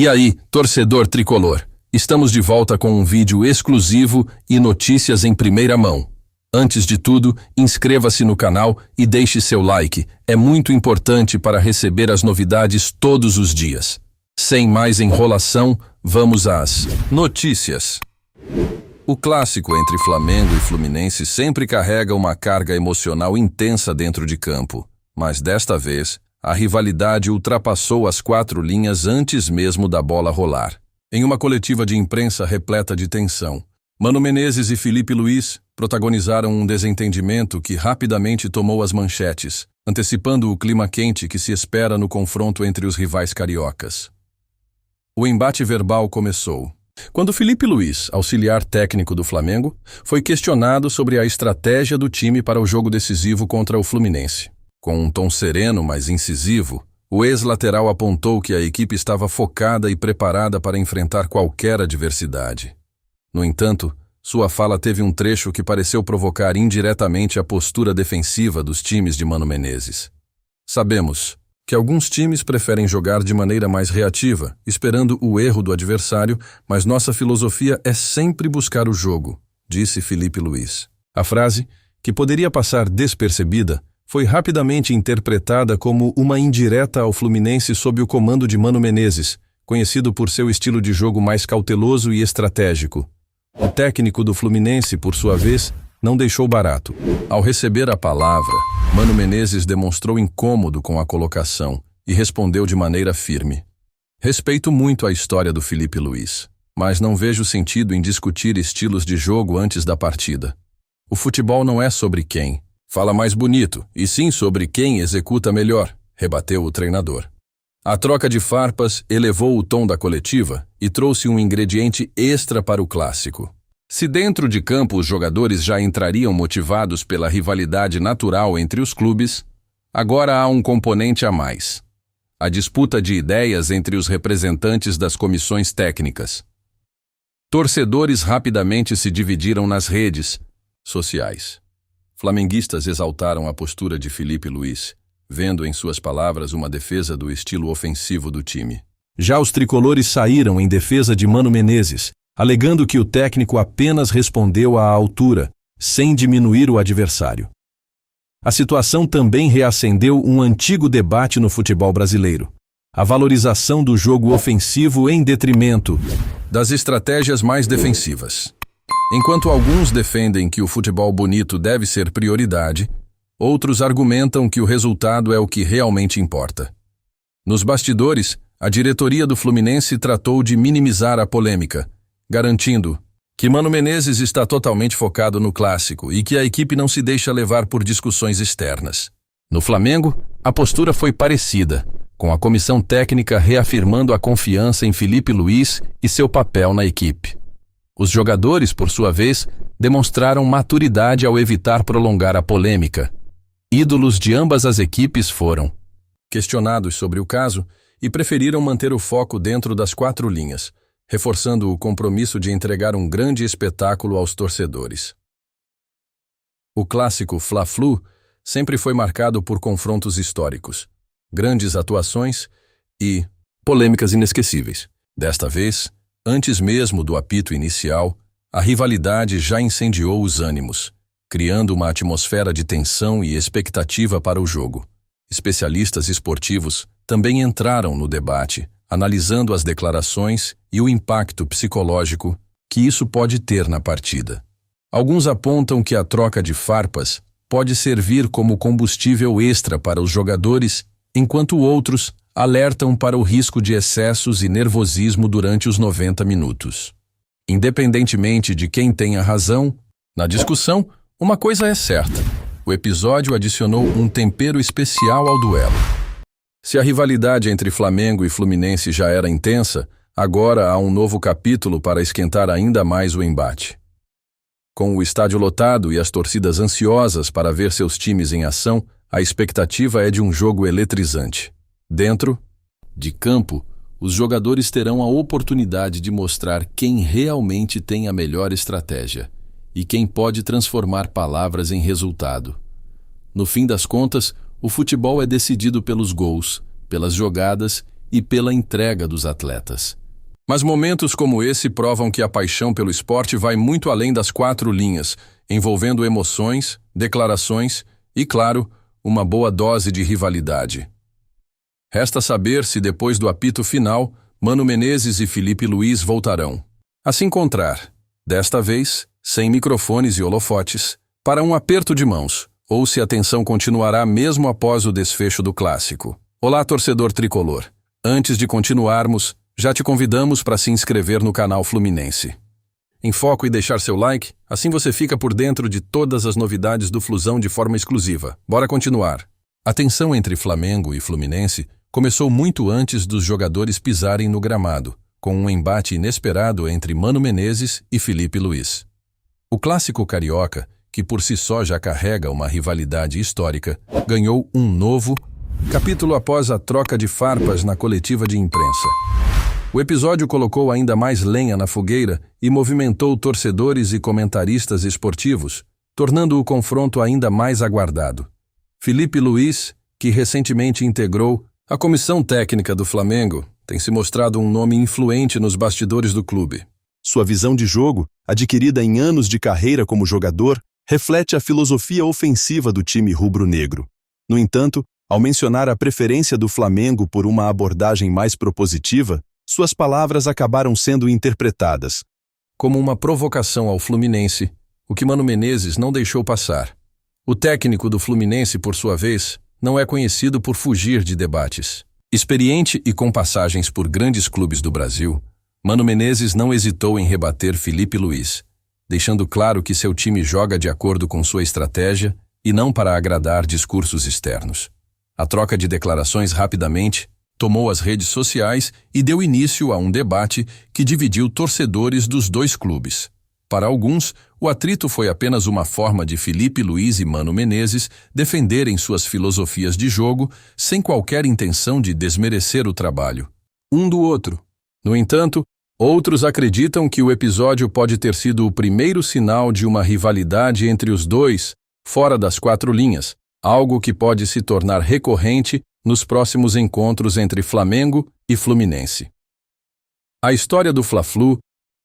E aí, torcedor tricolor, estamos de volta com um vídeo exclusivo e notícias em primeira mão. Antes de tudo, inscreva-se no canal e deixe seu like, é muito importante para receber as novidades todos os dias. Sem mais enrolação, vamos às notícias. O clássico entre Flamengo e Fluminense sempre carrega uma carga emocional intensa dentro de campo, mas desta vez, a rivalidade ultrapassou as 4 linhas antes mesmo da bola rolar. Em uma coletiva de imprensa repleta de tensão, Mano Menezes e Felipe Luiz protagonizaram um desentendimento que rapidamente tomou as manchetes, antecipando o clima quente que se espera no confronto entre os rivais cariocas. O embate verbal começou quando Felipe Luiz, auxiliar técnico do Flamengo, foi questionado sobre a estratégia do time para o jogo decisivo contra o Fluminense. Com um tom sereno, mas incisivo, o ex-lateral apontou que a equipe estava focada e preparada para enfrentar qualquer adversidade. No entanto, sua fala teve um trecho que pareceu provocar indiretamente a postura defensiva dos times de Mano Menezes. Sabemos que alguns times preferem jogar de maneira mais reativa, esperando o erro do adversário, mas nossa filosofia é sempre buscar o jogo, disse Felipe Luiz. A frase, que poderia passar despercebida, foi rapidamente interpretada como uma indireta ao Fluminense sob o comando de Mano Menezes, conhecido por seu estilo de jogo mais cauteloso e estratégico. O técnico do Fluminense, por sua vez, não deixou barato. Ao receber a palavra, Mano Menezes demonstrou incômodo com a colocação e respondeu de maneira firme. Respeito muito a história do Felipe Luiz, mas não vejo sentido em discutir estilos de jogo antes da partida. O futebol não é sobre quem fala mais bonito, e sim sobre quem executa melhor, rebateu o treinador. A troca de farpas elevou o tom da coletiva e trouxe um ingrediente extra para o clássico. Se dentro de campo os jogadores já entrariam motivados pela rivalidade natural entre os clubes, agora há um componente a mais: a disputa de ideias entre os representantes das comissões técnicas. Torcedores rapidamente se dividiram nas redes sociais. Flamenguistas exaltaram a postura de Felipe Luiz, vendo em suas palavras uma defesa do estilo ofensivo do time. Já os tricolores saíram em defesa de Mano Menezes, alegando que o técnico apenas respondeu à altura, sem diminuir o adversário. A situação também reacendeu um antigo debate no futebol brasileiro: a valorização do jogo ofensivo em detrimento das estratégias mais defensivas. Enquanto alguns defendem que o futebol bonito deve ser prioridade, outros argumentam que o resultado é o que realmente importa. Nos bastidores, a diretoria do Fluminense tratou de minimizar a polêmica, garantindo que Mano Menezes está totalmente focado no clássico e que a equipe não se deixa levar por discussões externas. No Flamengo, a postura foi parecida, com a comissão técnica reafirmando a confiança em Felipe Luiz e seu papel na equipe. Os jogadores, por sua vez, demonstraram maturidade ao evitar prolongar a polêmica. Ídolos de ambas as equipes foram questionados sobre o caso e preferiram manter o foco dentro das 4 linhas, reforçando o compromisso de entregar um grande espetáculo aos torcedores. O clássico Fla-Flu sempre foi marcado por confrontos históricos, grandes atuações e polêmicas inesquecíveis. Desta vez, antes mesmo do apito inicial, a rivalidade já incendiou os ânimos, criando uma atmosfera de tensão e expectativa para o jogo. Especialistas esportivos também entraram no debate, analisando as declarações e o impacto psicológico que isso pode ter na partida. Alguns apontam que a troca de farpas pode servir como combustível extra para os jogadores, enquanto outros alertam para o risco de excessos e nervosismo durante os 90 minutos. Independentemente de quem tenha razão, na discussão, uma coisa é certa: o episódio adicionou um tempero especial ao duelo. Se a rivalidade entre Flamengo e Fluminense já era intensa, agora há um novo capítulo para esquentar ainda mais o embate. Com o estádio lotado e as torcidas ansiosas para ver seus times em ação, a expectativa é de um jogo eletrizante. Dentro de campo, os jogadores terão a oportunidade de mostrar quem realmente tem a melhor estratégia e quem pode transformar palavras em resultado. No fim das contas, o futebol é decidido pelos gols, pelas jogadas e pela entrega dos atletas. Mas momentos como esse provam que a paixão pelo esporte vai muito além das 4 linhas, envolvendo emoções, declarações e, claro, uma boa dose de rivalidade. Resta saber se depois do apito final, Mano Menezes e Filipe Luís voltarão a se encontrar, desta vez, sem microfones e holofotes, para um aperto de mãos, ou se a tensão continuará mesmo após o desfecho do clássico. Olá, torcedor tricolor. Antes de continuarmos, já te convidamos para se inscrever no canal Fluminense em Foco e deixar seu like, assim você fica por dentro de todas as novidades do Flusão de forma exclusiva. Bora continuar. A tensão entre Flamengo e Fluminense começou muito antes dos jogadores pisarem no gramado, com um embate inesperado entre Mano Menezes e Filipe Luís. O clássico carioca, que por si só já carrega uma rivalidade histórica, ganhou um novo capítulo após a troca de farpas na coletiva de imprensa. O episódio colocou ainda mais lenha na fogueira e movimentou torcedores e comentaristas esportivos, tornando o confronto ainda mais aguardado. Filipe Luís, que recentemente integrou a comissão técnica do Flamengo, tem se mostrado um nome influente nos bastidores do clube. Sua visão de jogo, adquirida em anos de carreira como jogador, reflete a filosofia ofensiva do time rubro-negro. No entanto, ao mencionar a preferência do Flamengo por uma abordagem mais propositiva, suas palavras acabaram sendo interpretadas como uma provocação ao Fluminense, o que Mano Menezes não deixou passar. O técnico do Fluminense, por sua vez, não é conhecido por fugir de debates. Experiente e com passagens por grandes clubes do Brasil, Mano Menezes não hesitou em rebater Filipe Luís, deixando claro que seu time joga de acordo com sua estratégia e não para agradar discursos externos. A troca de declarações rapidamente tomou as redes sociais e deu início a um debate que dividiu torcedores dos dois clubes. Para alguns, o atrito foi apenas uma forma de Filipe Luís e Mano Menezes defenderem suas filosofias de jogo sem qualquer intenção de desmerecer o trabalho um do outro. No entanto, outros acreditam que o episódio pode ter sido o primeiro sinal de uma rivalidade entre os dois, fora das 4 linhas, algo que pode se tornar recorrente nos próximos encontros entre Flamengo e Fluminense. A história do Fla-Flu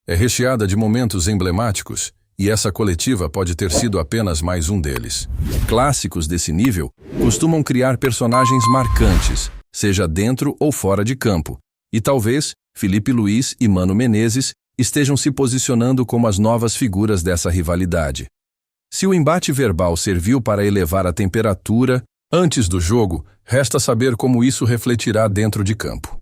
é recheada de momentos emblemáticos, e essa coletiva pode ter sido apenas mais um deles. Clássicos desse nível costumam criar personagens marcantes, seja dentro ou fora de campo, e talvez Filipe Luís e Mano Menezes estejam se posicionando como as novas figuras dessa rivalidade. Se o embate verbal serviu para elevar a temperatura antes do jogo, resta saber como isso refletirá dentro de campo.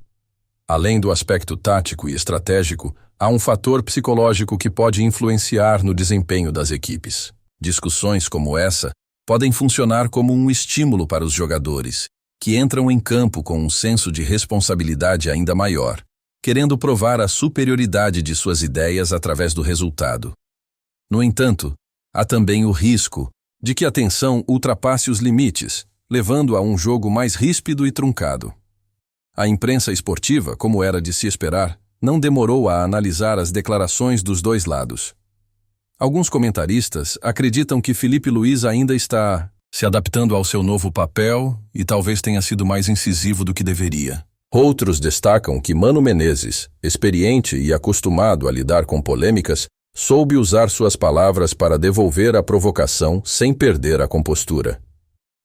Além do aspecto tático e estratégico, há um fator psicológico que pode influenciar no desempenho das equipes. Discussões como essa podem funcionar como um estímulo para os jogadores, que entram em campo com um senso de responsabilidade ainda maior, querendo provar a superioridade de suas ideias através do resultado. No entanto, há também o risco de que a tensão ultrapasse os limites, levando a um jogo mais ríspido e truncado. A imprensa esportiva, como era de se esperar, não demorou a analisar as declarações dos dois lados. Alguns comentaristas acreditam que Filipe Luís ainda está se adaptando ao seu novo papel e talvez tenha sido mais incisivo do que deveria. Outros destacam que Mano Menezes, experiente e acostumado a lidar com polêmicas, soube usar suas palavras para devolver a provocação sem perder a compostura.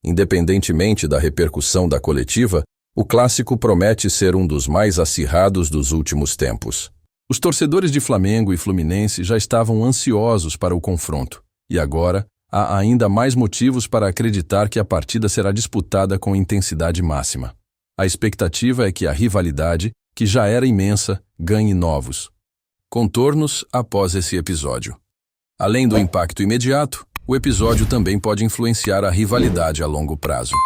Independentemente da repercussão da coletiva, o clássico promete ser um dos mais acirrados dos últimos tempos. Os torcedores de Flamengo e Fluminense já estavam ansiosos para o confronto, e agora há ainda mais motivos para acreditar que a partida será disputada com intensidade máxima. A expectativa é que a rivalidade, que já era imensa, ganhe novos contornos após esse episódio. Além do impacto imediato, o episódio também pode influenciar a rivalidade a longo prazo.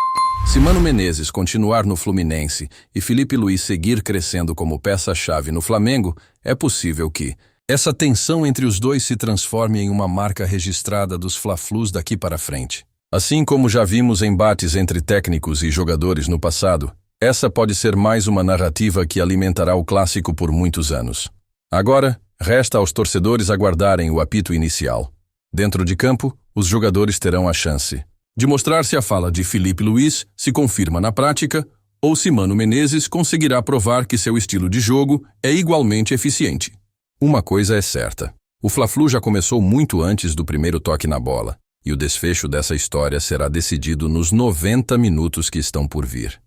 Se Mano Menezes continuar no Fluminense e Filipe Luís seguir crescendo como peça-chave no Flamengo, é possível que essa tensão entre os dois se transforme em uma marca registrada dos Fla-Flus daqui para frente. Assim como já vimos embates entre técnicos e jogadores no passado, essa pode ser mais uma narrativa que alimentará o clássico por muitos anos. Agora, resta aos torcedores aguardarem o apito inicial. Dentro de campo, os jogadores terão a chance de mostrar se a fala de Filipe Luís se confirma na prática ou se Mano Menezes conseguirá provar que seu estilo de jogo é igualmente eficiente. Uma coisa é certa: o Fla-Flu já começou muito antes do primeiro toque na bola, e o desfecho dessa história será decidido nos 90 minutos que estão por vir.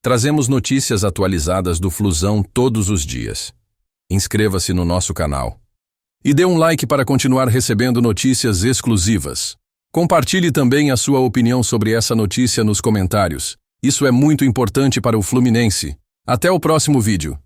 Trazemos notícias atualizadas do Flusão todos os dias. Inscreva-se no nosso canal. E dê um like para continuar recebendo notícias exclusivas. Compartilhe também a sua opinião sobre essa notícia nos comentários. Isso é muito importante para o Fluminense. Até o próximo vídeo.